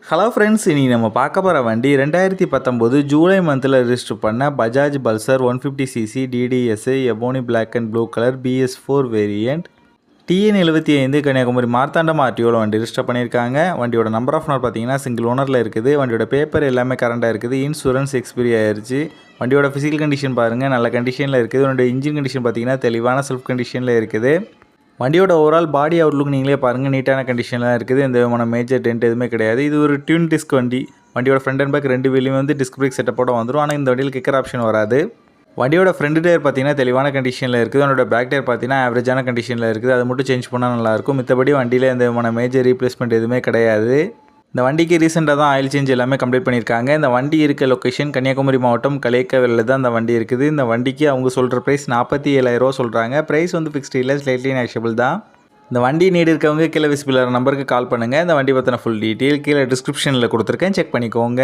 Hello friends, இனி நம்ம பார்க்க போகிற வண்டி 2019 ஜூலை மந்தில் ரிஜிஸ்டர் பண்ண Bajaj Pulsar 150cc DTSi ebony black and blue colour BS4 variant TN75 Kanyakumari Marthandam ஆர்டிஓவில் வண்டி ரிஜிஸ்டர் பண்ணியிருக்காங்க. வண்டியோட நம்பர் ஆஃப் ஓனர் பார்த்தீங்கன்னா சிங்கிள் ஓனரில் இருக்குது. வண்டியோட பேப்பர் எல்லாமே கரண்டாக இருக்குது. இன்சூரன்ஸ் எக்ஸ்பைரி ஆயிடுச்சு. வண்டியோட ஃபிசிக்கல் கண்டிஷன் பாருங்கள், நல்ல கண்டிஷனில் இருக்குது. வண்டியோட இன்ஜின் கண்டிஷன் பார்த்தீங்கன்னா தெளிவான செல்ஃப் கண்டிஷனில் இருக்குது. வண்டியோட ஓவரால் பாடி அவுட்லுக் நீங்களே பாருங்கள், நீட்டான கண்டிஷனில் இருக்குது. எந்த விதமான மேஜர் டென்ட் எதுவுமே கிடையாது. இது ஒரு டியூன் டிஸ்க் வண்டி. வண்டியோட ஃப்ரண்ட் அண்ட் பேக் ரெண்டு வீலையும் வந்து டிஸ்க் பிரேக் செட்டப்போட வந்துடும். ஆனால் இந்த வண்டியில் கிக்கர் ஆப்ஷன் வராது. வண்டியோட ஃப்ரண்ட் டயர் பார்த்தீங்கன்னா தெளிவான கண்டிஷனில் இருக்குது. வண்டியோட பேக் டயர் பார்த்தீங்கன்னா ஆவரேஜான கண்டிஷனில் இருக்குது. அது மட்டும் சேஞ்ச் பண்ணால் நல்லாயிருக்கும். மித்தபடி வண்டியில் எந்த விதமான மேஜர் ரீப்ளேஸ்மெண்ட் எதுவுமே கிடையாது. இந்த வண்டிக்கு ரீசெண்டாக தான் ஆயில் சேஞ்ச் எல்லாமே கம்ப்ளீட் பண்ணியிருக்காங்க. இந்த வண்டி இருக்க லொக்கேஷன் கன்னியாகுமரி மாவட்டம் களியக்காவிலில் தான் இந்த வண்டி இருக்குது. இந்த வண்டிக்கு அவங்க சொல்கிற ப்ரைஸ் 47,000 சொல்கிறாங்க. ப்ரைஸ் வந்து ஃபிக்ஸ்டு இல்லை, ஸ்லைட்லி நெகோஷியபிள் தான். இந்த வண்டி நீடு இருக்கவங்க கீழே விசிபிள் நம்பருக்கு கால் பண்ணுங்கள். இந்த வண்டி பற்றின ஃபுல் டீட்டெயில் கீழே டிஸ்கிரிப்ஷனில் கொடுத்துருக்கேன், செக் பண்ணிக்கோங்க.